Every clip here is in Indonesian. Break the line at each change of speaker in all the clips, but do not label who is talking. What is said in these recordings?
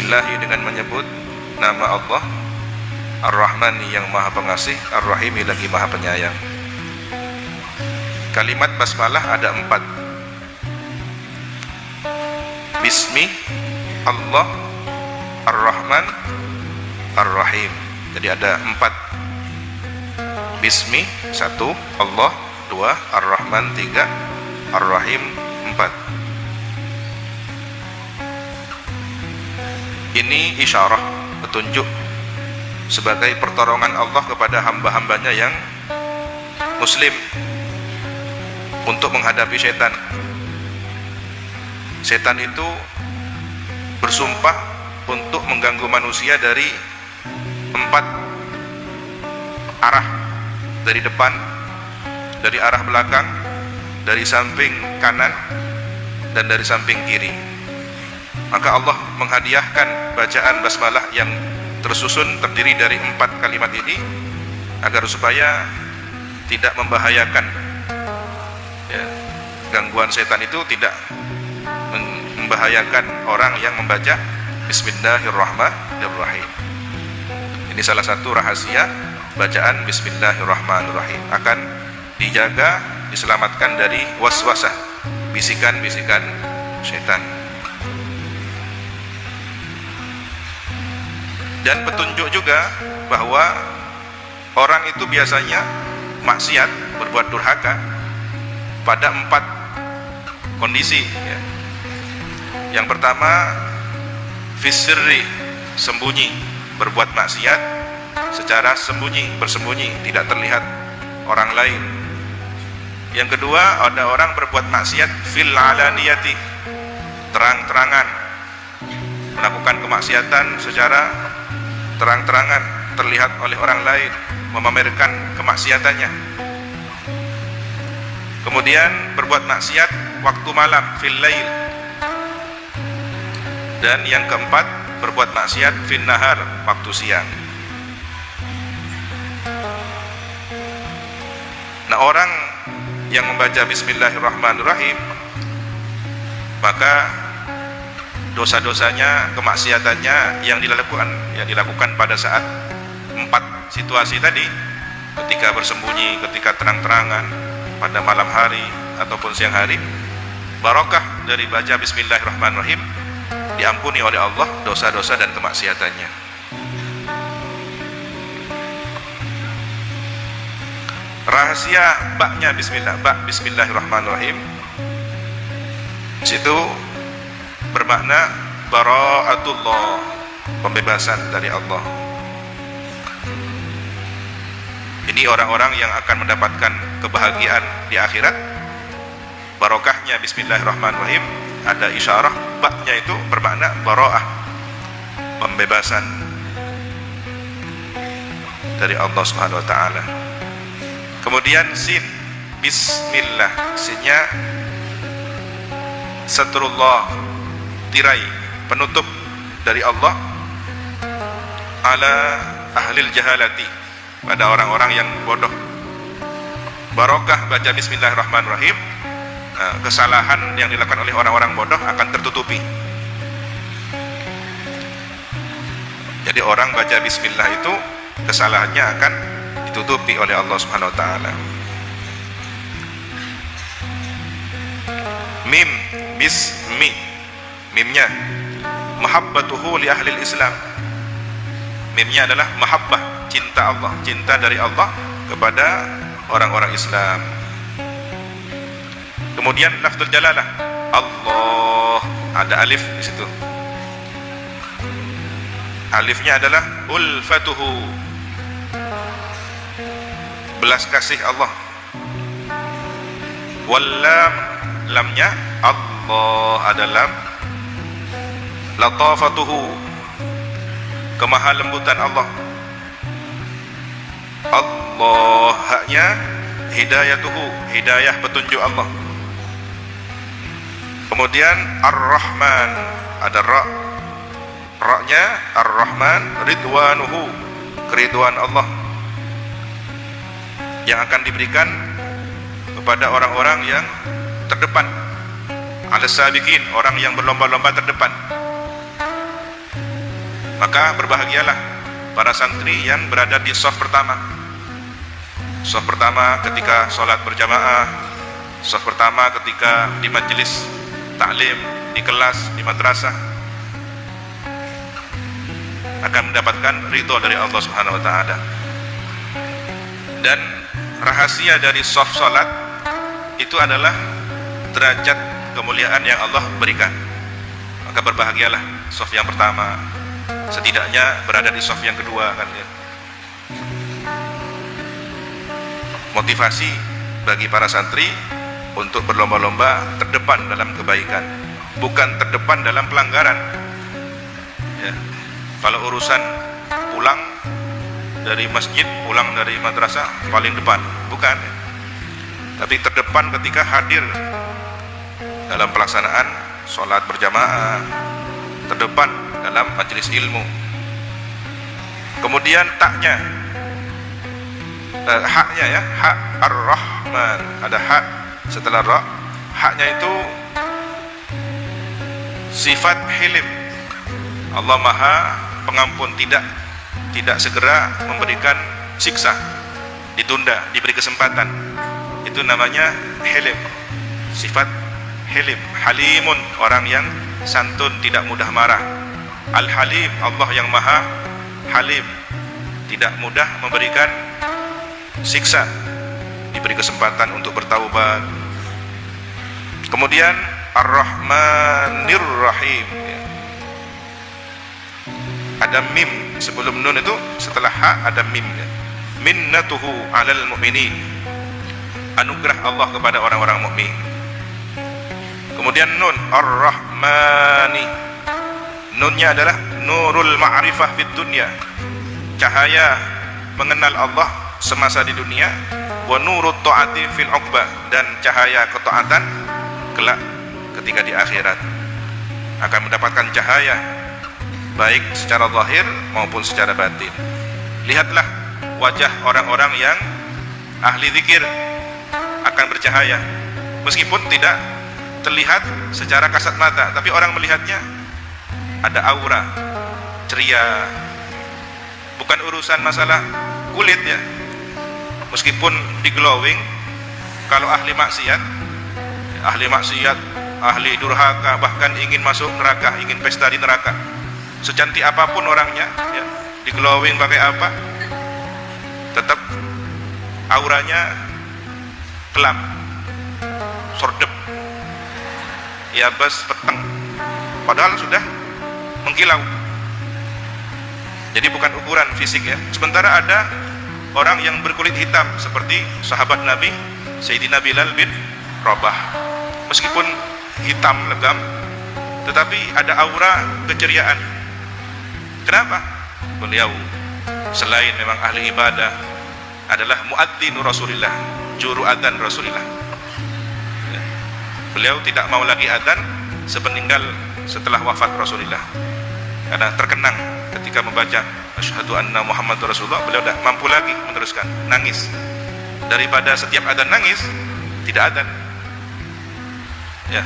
Bismillahi dengan menyebut nama Allah Ar-Rahmani yang maha pengasih, Ar-Rahimi lagi maha penyayang. Kalimat basmalah ada 4. Bismi Allah Ar-Rahman Ar-Rahim. Jadi ada 4. Bismi 1, Allah 2, Ar-Rahman 3, Ar-Rahim 4. Ini isyarah, petunjuk sebagai pertolongan Allah kepada hamba-hambanya yang muslim untuk menghadapi setan. Setan itu bersumpah untuk mengganggu manusia dari 4 arah, dari depan, dari arah belakang, dari samping kanan, dan dari samping kiri. Maka Allah menghadiahkan bacaan basmalah yang tersusun terdiri dari 4 kalimat ini agar supaya tidak membahayakan, ya, gangguan setan itu tidak membahayakan orang yang membaca Bismillahirrahmanirrahim. Ini salah satu rahasia bacaan Bismillahirrahmanirrahim, akan dijaga, diselamatkan dari waswasah, bisikan-bisikan setan. Dan petunjuk juga bahwa orang itu biasanya maksiat, berbuat durhaka pada 4 kondisi, ya. Yang pertama, fisirri, sembunyi, berbuat maksiat secara sembunyi, bersembunyi, tidak terlihat orang lain. Yang kedua, ada orang berbuat maksiat fil alaniyati, terang-terangan, melakukan kemaksiatan secara terang-terangan, terlihat oleh orang lain, memamerkan kemaksiatannya. Kemudian berbuat maksiat waktu malam, fil lail. Dan yang keempat, berbuat maksiat fil nahar, waktu siang. Nah, orang yang membaca Bismillahirrahmanirrahim, maka dosa-dosanya, kemaksiatannya yang dilakukan pada saat 4 situasi tadi, ketika bersembunyi, ketika terang-terangan, pada malam hari ataupun siang hari, barokah dari baca Bismillahirrahmanirrahim, diampuni oleh Allah dosa-dosa dan kemaksiatannya. Rahasia baknya bismillah, bak Bismillahirrahmanirrahim, situ bermakna bara'atullah, pembebasan dari Allah. Ini orang-orang yang akan mendapatkan kebahagiaan di akhirat. Barokahnya Bismillahirrahmanirrahim, ada isyarah baknya itu bermakna bara'ah, pembebasan dari Allah Subhanahu wa taala. Kemudian sin, bismillah, sinnya satrullah, tirai, penutup dari Allah ala ahlil jahalati, pada orang-orang yang bodoh. Barokah baca Bismillahirrahmanirrahim, kesalahan yang dilakukan oleh orang-orang bodoh akan tertutupi. Jadi orang baca bismillah itu kesalahannya akan ditutupi oleh Allah Subhanahu wa taala. Mim, bismi, mimnya mahabbatuhu li ahlil Islam. Mimnya adalah mahabbah, cinta Allah, cinta dari Allah kepada orang-orang Islam. Kemudian lafzul jalalah, Allah, ada alif di situ. Alifnya adalah ulfatuhu, belas kasih Allah. Wallam, lamnya Allah ada lam. Latafatuhu, kemahalembutan Allah. Allah, haknya hidayatuhu, hidayah petunjuk Allah. Kemudian Ar-Rahman, ada ra, ra-nya Ar-Rahman, ridwanuhu, keriduan Allah yang akan diberikan kepada orang-orang yang terdepan, ala sabiqin, orang yang berlomba-lomba terdepan. Maka berbahagialah para santri yang berada di shaf pertama. Shaf pertama ketika sholat berjamaah, shaf pertama ketika di majelis taklim, di kelas, di madrasah, akan mendapatkan ridho dari Allah Subhanahu wa taala. Dan rahasia dari shaf salat itu adalah derajat kemuliaan yang Allah berikan. Maka berbahagialah shaf yang pertama, setidaknya berada di shaf yang kedua kan ya. Motivasi bagi para santri untuk berlomba-lomba terdepan dalam kebaikan, bukan terdepan dalam pelanggaran ya. Kalau urusan pulang dari masjid, pulang dari madrasah paling depan, bukan, tapi terdepan ketika hadir dalam pelaksanaan sholat berjamaah, terdepan dalam majelis ilmu. Kemudian taknya, haknya ya, hak ar-Rahman, ada hak setelah ra, haknya itu sifat hilim. Allah Maha Pengampun, tidak segera memberikan siksa, ditunda, diberi kesempatan. Itu namanya hilim, sifat hilim. Halimun, orang yang santun, tidak mudah marah. Al-Halim, Allah yang Maha Halim, tidak mudah memberikan siksa, diberi kesempatan untuk bertaubat. Kemudian Ar-Rahmanir Rahim, ada mim sebelum nun, itu setelah ha ada mim. Minnatuhu 'alal mu'minin, anugerah Allah kepada orang-orang mukmin. Kemudian nun Ar-Rahmani, nunnya adalah nurul ma'rifah fid dunya, cahaya mengenal Allah semasa di dunia. Wa nurut ta'ati fil 'uqbah, dan cahaya ketaatan kelak ketika di akhirat akan mendapatkan cahaya baik secara zahir maupun secara batin. Lihatlah wajah orang-orang yang ahli zikir akan bercahaya, meskipun tidak terlihat secara kasat mata, tapi orang melihatnya ada aura ceria. Bukan urusan masalah kulit ya, meskipun di glowing. Kalau ahli maksiat, ahli durhaka, bahkan ingin masuk neraka, ingin pesta di neraka, secantik apapun orangnya ya, di glowing pakai apa, tetap auranya kelam, sordep, ya bas peteng, padahal sudah mengkilau. Jadi bukan ukuran fisik ya. Sementara ada orang yang berkulit hitam seperti sahabat Nabi Sayyidina Bilal bin Rabah, meskipun hitam legam tetapi ada aura keceriaan. Kenapa? Beliau selain memang ahli ibadah, adalah muadzinu Rasulillah, juru adzan Rasulillah. Beliau tidak mau lagi adzan sepeninggal setelah wafat Rasulullah, karena terkenang ketika membaca asyhadu anna Muhammadur Rasulullah, beliau tidak mampu lagi meneruskan, nangis. Daripada setiap adzan nangis, tidak adzan ya,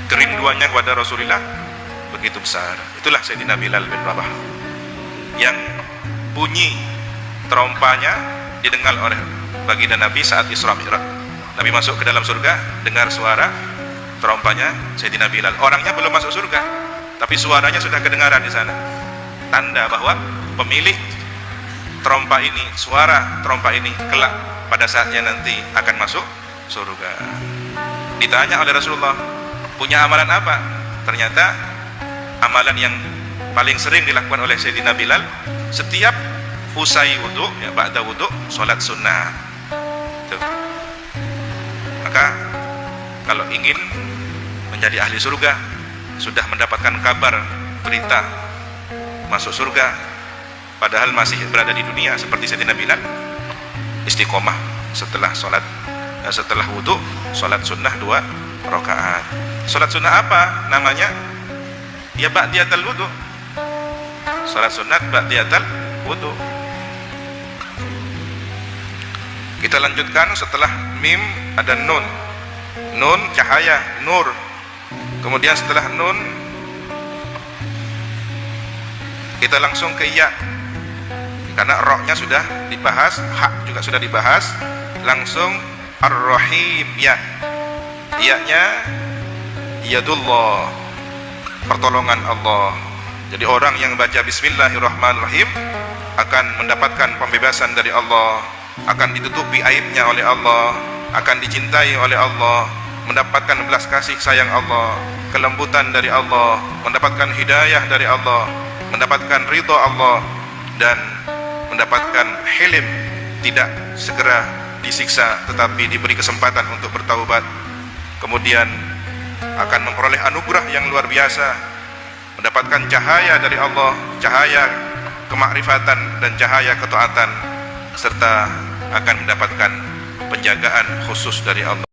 kerinduannya kepada Rasulullah begitu besar. Itulah Sayyidina Bilal bin Rabah, yang bunyi terompanya didengar oleh baginda Nabi saat Isra Mi'raj. Nabi masuk ke dalam surga, dengar suara terompanya Sayyidina Bilal. Orangnya belum masuk surga, tapi suaranya sudah kedengaran di sana. Tanda bahwa pemilik terompa ini, suara terompa ini kelak pada saatnya nanti akan masuk surga. Ditanya oleh Rasulullah, punya amalan apa? Ternyata amalan yang paling sering dilakukan oleh Sayyidina Bilal setiap usai wudu ya, ba'da wudu, sholat sunnah. Tuh. Maka kalau ingin menjadi ahli surga, sudah mendapatkan kabar berita masuk surga padahal masih berada di dunia seperti Sayyidina Bilal, istiqomah setelah sholat, setelah wudu, sholat sunnah 2 rakaat. Sholat sunnah apa namanya? Ya ba'diyatal wudu, sholat sunat ba'diyatal wudu. Kita lanjutkan, setelah mim ada nun. Nun cahaya, nur. Kemudian setelah nun Kita langsung ke ya, karena rohnya sudah dibahas, hak juga sudah dibahas. Langsung ar-rahim, ya. Ya-nya yadullah, pertolongan Allah. Jadi orang yang baca bismillahirrahmanirrahim akan mendapatkan pembebasan dari Allah, akan ditutupi aibnya oleh Allah, akan dicintai oleh Allah, mendapatkan belas kasih sayang Allah, kelembutan dari Allah, mendapatkan hidayah dari Allah, mendapatkan ridha Allah, dan mendapatkan hilim, tidak segera disiksa tetapi diberi kesempatan untuk bertaubat. Kemudian akan memperoleh anugerah yang luar biasa, mendapatkan cahaya dari Allah, cahaya kemakrifatan dan cahaya ketaatan, serta akan mendapatkan penjagaan khusus dari Allah.